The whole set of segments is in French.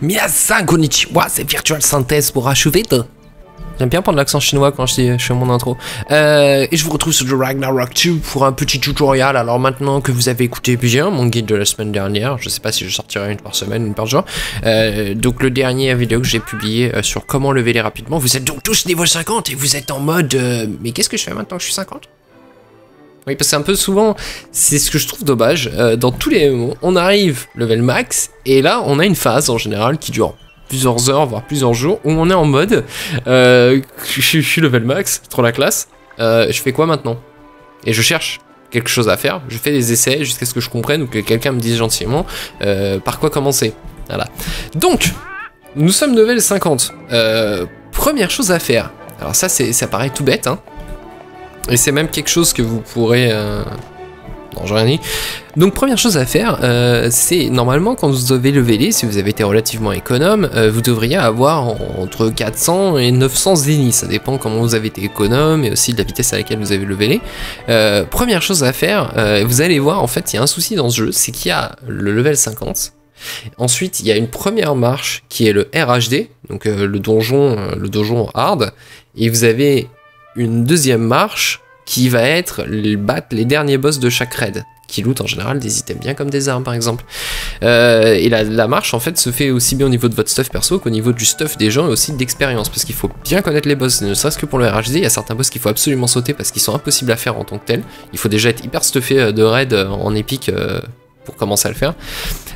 Minasan konnichiwa, c'est Virtual Synthèse pour achever de... J'aime bien prendre l'accent chinois quand je fais mon intro. Et je vous retrouve sur The Ragnarok 2 pour un petit tutoriel. Alors maintenant que vous avez écouté bien mon guide de la semaine dernière, je sais pas si je sortirai une par semaine, une par jour. Donc le dernier vidéo que j'ai publié sur comment lever les rapidement. Vous êtes donc tous niveau 50 et vous êtes en mode... mais qu'est-ce que je fais maintenant que je suis 50 ? Oui, parce que c'est un peu souvent, c'est ce que je trouve dommage. Dans tous les MMO, on arrive level max et là on a une phase en général qui dure plusieurs heures, voire plusieurs jours, où on est en mode je suis level max, trop la classe, je fais quoi maintenant? Et je cherche quelque chose à faire, je fais des essais jusqu'à ce que je comprenne ou que quelqu'un me dise gentiment par quoi commencer. Voilà. Donc, nous sommes level 50. Première chose à faire, alors ça paraît tout bête, hein, et c'est même quelque chose que vous pourrez... Non, j'ai rien dit. Donc première chose à faire, c'est normalement quand vous devez leveler, si vous avez été relativement économe, vous devriez avoir entre 400 et 900 zéniths, ça dépend comment vous avez été économe et aussi de la vitesse à laquelle vous avez levelé. Première chose à faire, vous allez voir en fait il y a un souci dans ce jeu, c'est qu'il y a le level 50, ensuite il y a une première marche qui est le RHD, donc le donjon hard, et vous avez une deuxième marche qui va être battre les derniers boss de chaque raid, qui loot en général des items bien comme des armes par exemple. Et la marche en fait se fait aussi bien au niveau de votre stuff perso qu'au niveau du stuff des gens et aussi d'expérience, parce qu'il faut bien connaître les boss, ne serait-ce que pour le RHD, il y a certains boss qu'il faut absolument sauter parce qu'ils sont impossibles à faire en tant que tels, il faut déjà être hyper stuffé de raid en épique pour commencer à le faire.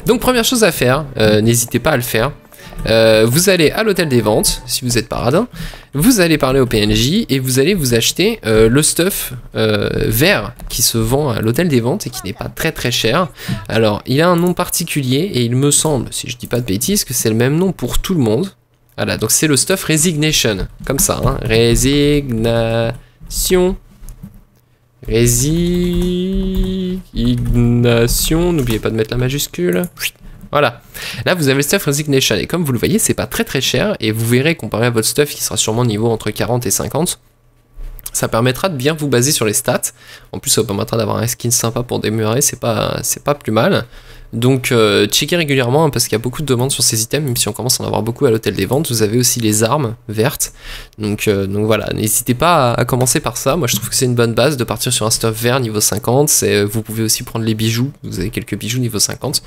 Donc première chose à faire, n'hésitez pas à le faire. Vous allez à l'hôtel des ventes, si vous êtes paradin, vous allez parler au PNJ et vous allez vous acheter le stuff vert qui se vend à l'hôtel des ventes et qui n'est pas très cher. Alors il a un nom particulier et il me semble, si je dis pas de bêtises, que c'est le même nom pour tout le monde. Voilà, donc c'est le stuff Resignation, comme ça, hein. Résignation, n'oubliez pas de mettre la majuscule. Voilà, là vous avez le stuff Resignation et comme vous le voyez c'est pas très cher et vous verrez comparé à votre stuff qui sera sûrement niveau entre 40 et 50, ça permettra de bien vous baser sur les stats. En plus ça vous permettra d'avoir un skin sympa pour démarrer, c'est pas plus mal. Donc checkez régulièrement hein, parce qu'il y a beaucoup de demandes sur ces items, même si on commence à en avoir beaucoup à l'hôtel des ventes. Vous avez aussi les armes vertes, donc voilà, n'hésitez pas à commencer par ça. Moi je trouve que c'est une bonne base de partir sur un stuff vert niveau 50, vous pouvez aussi prendre les bijoux, vous avez quelques bijoux niveau 50.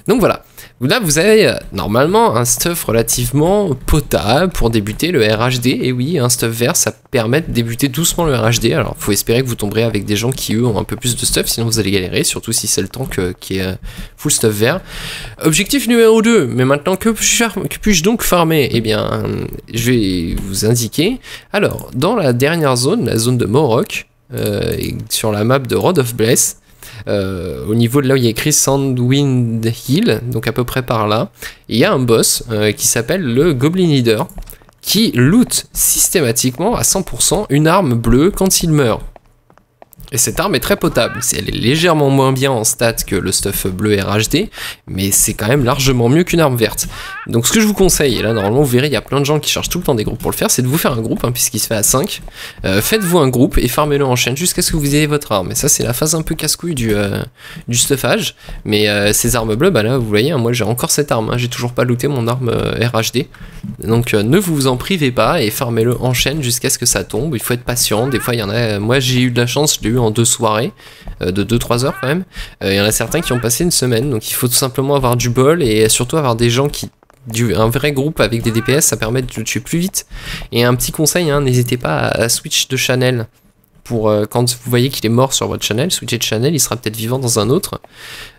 Donc voilà, là vous avez normalement un stuff relativement potable pour débuter le RHD, et oui, un stuff vert ça permet de débuter doucement le RHD. Alors faut espérer que vous tomberez avec des gens qui eux ont un peu plus de stuff, sinon vous allez galérer, surtout si c'est le tank qui est full stuff vert. Objectif numéro 2, mais maintenant que puis-je donc farmer? Eh bien, je vais vous indiquer. Alors, dans la dernière zone, la zone de Morok, sur la map de Road of Bless, au niveau de là où il y a écrit Sandwind Hill, donc à peu près par là, il y a un boss qui s'appelle le Goblin Leader, qui loot systématiquement à 100% une arme bleue quand il meurt. Et cette arme est très potable, elle est légèrement moins bien en stats que le stuff bleu RHD, mais c'est quand même largement mieux qu'une arme verte. Donc ce que je vous conseille, et là normalement vous verrez il y a plein de gens qui cherchent tout le temps des groupes pour le faire, c'est de vous faire un groupe, hein, puisqu'il se fait à 5. Faites-vous un groupe et farmez-le en chaîne jusqu'à ce que vous ayez votre arme. Et ça c'est la phase un peu casse-couille du stuffage, mais ces armes bleues, bah là vous voyez, hein, moi j'ai encore cette arme, hein, j'ai toujours pas looté mon arme RHD. Donc ne vous en privez pas et farmez-le en chaîne jusqu'à ce que ça tombe, il faut être patient, des fois il y en a, moi j'ai eu de la chance, je l'ai eu en 2 soirées, de 2-3 heures quand même, il y en a certains qui ont passé une semaine, donc il faut tout simplement avoir du bol et surtout avoir des gens qui... un vrai groupe avec des DPS, ça permet de le tuer plus vite. Et un petit conseil, hein, n'hésitez pas à switch de channel. Pour quand vous voyez qu'il est mort sur votre channel, switcher de channel, il sera peut-être vivant dans un autre.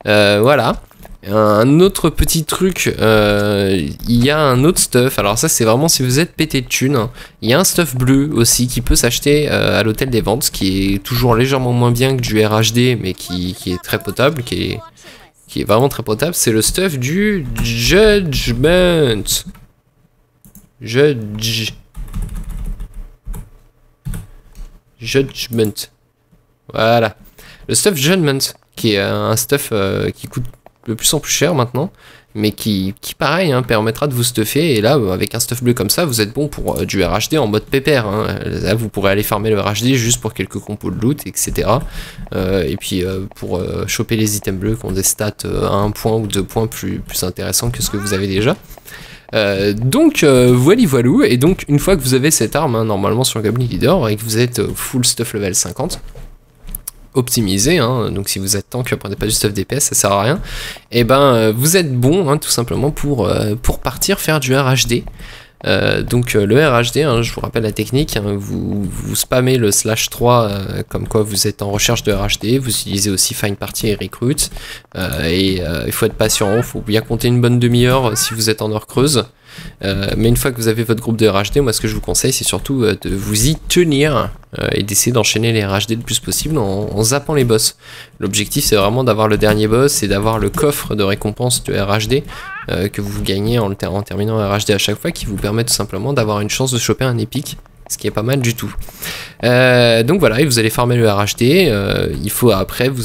Voilà. Un autre petit truc, il y a un autre stuff, alors ça c'est vraiment si vous êtes pété de thunes, hein. Il y a un stuff bleu aussi qui peut s'acheter à l'hôtel des ventes, qui est toujours légèrement moins bien que du RHD, mais qui est très potable, qui est vraiment très potable, c'est le stuff du Judgment. Judgment. Voilà. Le stuff Judgment, qui est un stuff qui coûte de plus en plus cher maintenant, mais qui pareil, hein, permettra de vous stuffer, et là, avec un stuff bleu comme ça, vous êtes bon pour du RHD en mode pépère, hein. Là, vous pourrez aller farmer le RHD juste pour quelques compos de loot, etc. Et puis, pour choper les items bleus qui ont des stats à 1 point ou 2 points plus intéressants que ce que vous avez déjà. Donc voilou, et donc une fois que vous avez cette arme, hein, normalement sur Goblin Leader, et que vous êtes full stuff level 50, optimisé, hein, donc si vous êtes tank, prenez pas du stuff DPS, ça sert à rien, et ben vous êtes bon, hein, tout simplement pour partir faire du RHD. Donc le RHD, hein, je vous rappelle la technique, hein, vous spammez le /3 comme quoi vous êtes en recherche de RHD, vous utilisez aussi Find Party et Recruit, et il faut être patient, il faut bien compter une bonne demi-heure si vous êtes en heure creuse. Mais une fois que vous avez votre groupe de RHD, moi ce que je vous conseille c'est surtout de vous y tenir et d'essayer d'enchaîner les RHD le plus possible en zappant les boss. L'objectif c'est vraiment d'avoir le dernier boss et d'avoir le coffre de récompense du RHD que vous gagnez en terminant un RHD à chaque fois, qui vous permet tout simplement d'avoir une chance de choper un épique, ce qui est pas mal du tout. Donc voilà, et vous allez farmer le RHD, il faut après, vous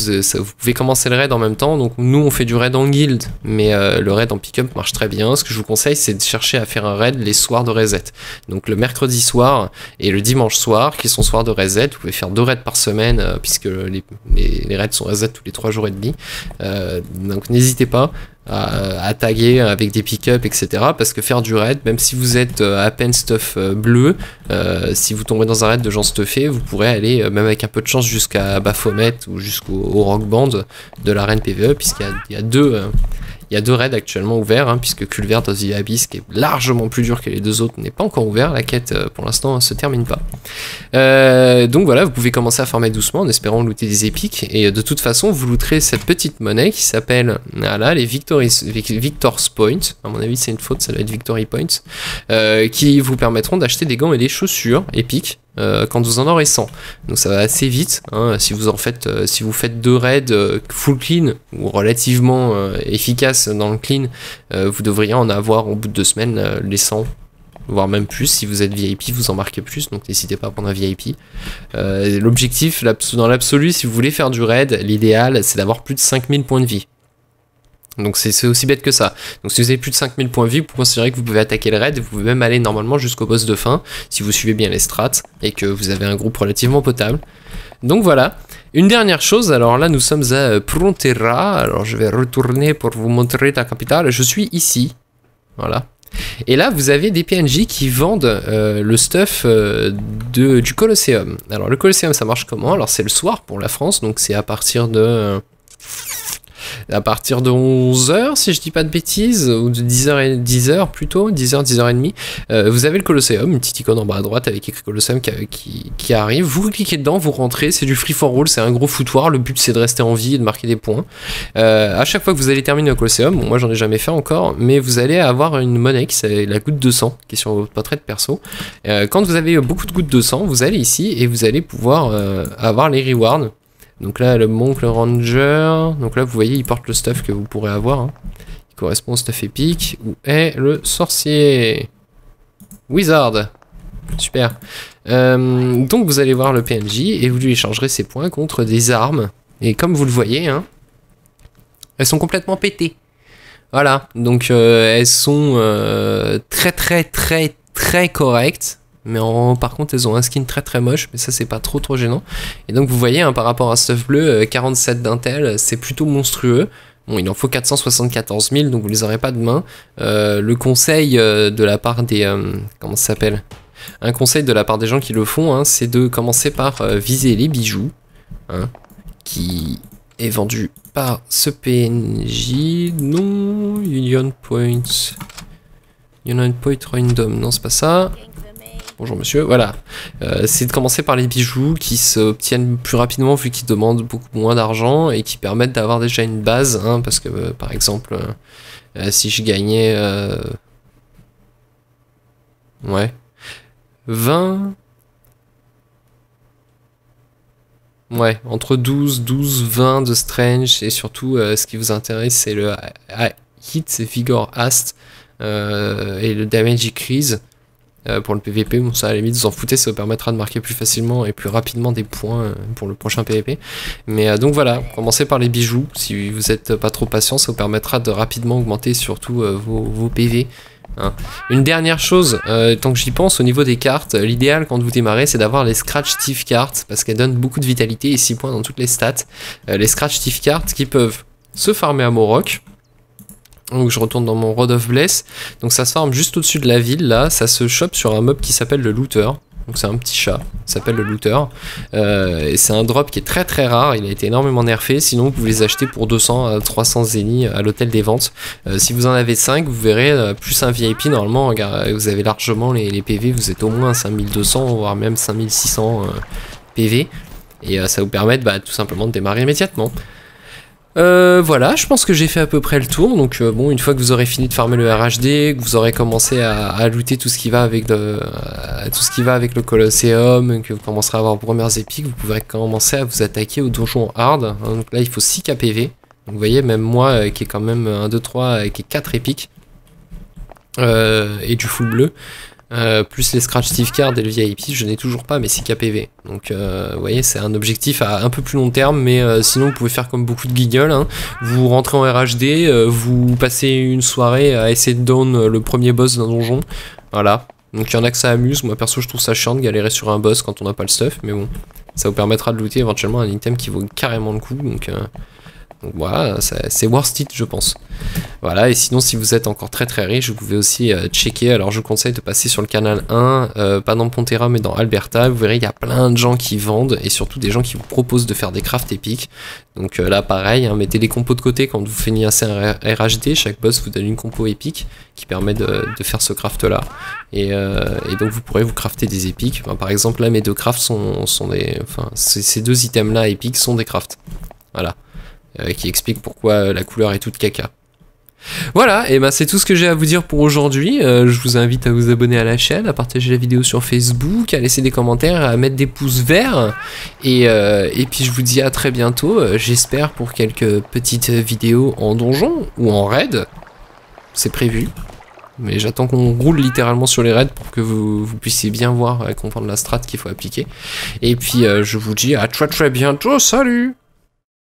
pouvez commencer le raid en même temps, donc nous on fait du raid en guild, mais le raid en pick-up marche très bien. Ce que je vous conseille c'est de chercher à faire un raid les soirs de reset, donc le mercredi soir et le dimanche soir, qui sont soirs de reset, vous pouvez faire 2 raids par semaine, puisque les raids sont reset tous les 3 jours et demi, donc n'hésitez pas à taguer avec des pick-up, etc. Parce que faire du raid, même si vous êtes à peine stuff bleu, si vous tombez dans un raid de gens stuffés, vous pourrez aller, même avec un peu de chance, jusqu'à Baphomet ou jusqu'au Rock Band de l'arène PvE, puisqu'il y a deux raids actuellement ouverts, hein, puisque Culvert of the Abyss, qui est largement plus dur que les deux autres, n'est pas encore ouvert. La quête, pour l'instant, ne se termine pas. Donc voilà, vous pouvez commencer à farmer doucement en espérant looter des épiques. Et de toute façon, vous looterez cette petite monnaie qui s'appelle, voilà, les Victor's Point. À mon avis, c'est une faute, ça doit être Victory Points. Qui vous permettront d'acheter des gants et des chaussures épiques. Quand vous en aurez 100, donc ça va assez vite, hein. Si vous faites 2 raids full clean ou relativement efficaces dans le clean, vous devriez en avoir au bout de 2 semaines les 100, voire même plus. Si vous êtes VIP, vous en marquez plus, donc n'hésitez pas à prendre un VIP. L'objectif dans l'absolu, si vous voulez faire du raid, l'idéal c'est d'avoir plus de 5000 points de vie. Donc c'est aussi bête que ça. Donc si vous avez plus de 5000 points de vie, vous considérez que vous pouvez attaquer le raid, et vous pouvez même aller normalement jusqu'au boss de fin, si vous suivez bien les strats, et que vous avez un groupe relativement potable. Donc voilà. Une dernière chose, alors là nous sommes à Frontera, alors je vais retourner pour vous montrer la capitale, je suis ici, voilà. Et là vous avez des PNJ qui vendent le stuff du Colosseum. Alors le Colosseum ça marche comment? Alors c'est le soir pour la France, donc c'est à partir de 11h, si je dis pas de bêtises, ou de 10h plutôt, 10h, 10h30, vous avez le Colosseum, une petite icône en bas à droite avec écrit Colosseum qui arrive, vous cliquez dedans, vous rentrez, c'est du free for all, c'est un gros foutoir, le but c'est de rester en vie et de marquer des points. À chaque fois que vous allez terminer le Colosseum, bon, moi j'en ai jamais fait encore, mais vous allez avoir une monnaie qui c'est la goutte de sang, qui est sur votre portrait de perso. Quand vous avez beaucoup de gouttes de sang, vous allez ici et vous allez pouvoir avoir les rewards. Donc là, le Monk, le Ranger, donc là vous voyez, il porte le stuff que vous pourrez avoir, hein, qui correspond au stuff épique, où est le sorcier Wizard. Super. Donc vous allez voir le PNJ et vous lui échangerez ses points contre des armes. Et comme vous le voyez, hein, elles sont complètement pétées. Voilà, donc elles sont très correctes. Mais par contre elles ont un skin très moche, mais ça c'est pas trop gênant. Et donc vous voyez, hein, par rapport à stuff bleu, 47 d'intel, c'est plutôt monstrueux. Bon, il en faut 474 000, donc vous les aurez pas demain. Le conseil de la part des... comment ça s'appelle? Un conseil de la part des gens qui le font, hein, c'est de commencer par viser les bijoux, hein, qui est vendu par ce PNJ. Non, Union Point Random, non c'est pas ça. Bonjour monsieur, voilà. C'est de commencer par les bijoux qui s'obtiennent plus rapidement vu qu'ils demandent beaucoup moins d'argent et qui permettent d'avoir déjà une base, hein, parce que par exemple, si je gagnais... ouais. 20... Ouais, entre 20 de Strange, et surtout, ce qui vous intéresse, c'est le Hit, c'est Vigor Ast, et le Damage Increase. pour le PVP. Bon, ça à la limite vous en foutez, ça vous permettra de marquer plus facilement et plus rapidement des points pour le prochain PVP. Mais donc voilà, commencez par les bijoux, si vous êtes pas trop patient, ça vous permettra de rapidement augmenter surtout vos PV. Hein. Une dernière chose, tant que j'y pense, au niveau des cartes, l'idéal quand vous démarrez c'est d'avoir les Scratch Thief cartes parce qu'elles donnent beaucoup de vitalité et 6 points dans toutes les stats. Les Scratch Thief cartes qui peuvent se farmer à Morok. Donc je retourne dans mon Road of Bless. Donc ça se farme juste au-dessus de la ville là, ça se chope sur un mob qui s'appelle le Looter. Donc c'est un petit chat, il s'appelle le Looter. Et c'est un drop qui est très très rare, il a été énormément nerfé. Sinon vous pouvez les acheter pour 200 à 300 zénith à l'hôtel des ventes. Si vous en avez 5, vous verrez, plus un VIP normalement, regarde, vous avez largement les PV, vous êtes au moins 5200 voire même 5600 PV. Et ça vous permet tout simplement de démarrer immédiatement. Voilà, je pense que j'ai fait à peu près le tour. Donc bon, une fois que vous aurez fini de farmer le RHD, que vous aurez commencé à looter tout ce qui va avec le Colosseum, que vous commencerez à avoir vos premières épiques, vous pourrez commencer à vous attaquer au donjon hard. Hein, donc là, il faut 6 KPV. Donc vous voyez, même moi, qui est quand même 1, 2, 3, qui est 4 épiques, et du full bleu, plus les Scratch Thief cards et le VIP, je n'ai toujours pas mes 6 KPV. Donc vous voyez, c'est un objectif à un peu plus long terme, mais sinon vous pouvez faire comme beaucoup de guignols, hein. Vous rentrez en RHD, vous passez une soirée à essayer de down le premier boss d'un donjon, voilà. Donc il y en a que ça amuse, moi perso je trouve ça chiant de galérer sur un boss quand on n'a pas le stuff, mais bon, ça vous permettra de looter éventuellement un item qui vaut carrément le coup, donc voilà, c'est worth it je pense. Voilà, et sinon si vous êtes encore très très riche, vous pouvez aussi checker, alors je vous conseille de passer sur le canal 1, pas dans Pontera mais dans Alberta, vous verrez il y a plein de gens qui vendent, et surtout des gens qui vous proposent de faire des crafts épiques. Donc là pareil, hein, mettez les compos de côté quand vous finissez un RHD, chaque boss vous donne une compo épique qui permet de faire ce craft là. Et donc vous pourrez vous crafter des épiques, enfin, par exemple là mes deux crafts sont des... Enfin ces deux items là épiques sont des crafts. Voilà. Qui explique pourquoi la couleur est toute caca. Voilà, et ben c'est tout ce que j'ai à vous dire pour aujourd'hui. Je vous invite à vous abonner à la chaîne, à partager la vidéo sur Facebook, à laisser des commentaires, à mettre des pouces verts. Et puis je vous dis à très bientôt, j'espère pour quelques petites vidéos en donjon ou en raid. C'est prévu. Mais j'attends qu'on roule littéralement sur les raids pour que vous puissiez bien voir et comprendre la strat qu'il faut appliquer. Et puis je vous dis à très très bientôt, salut!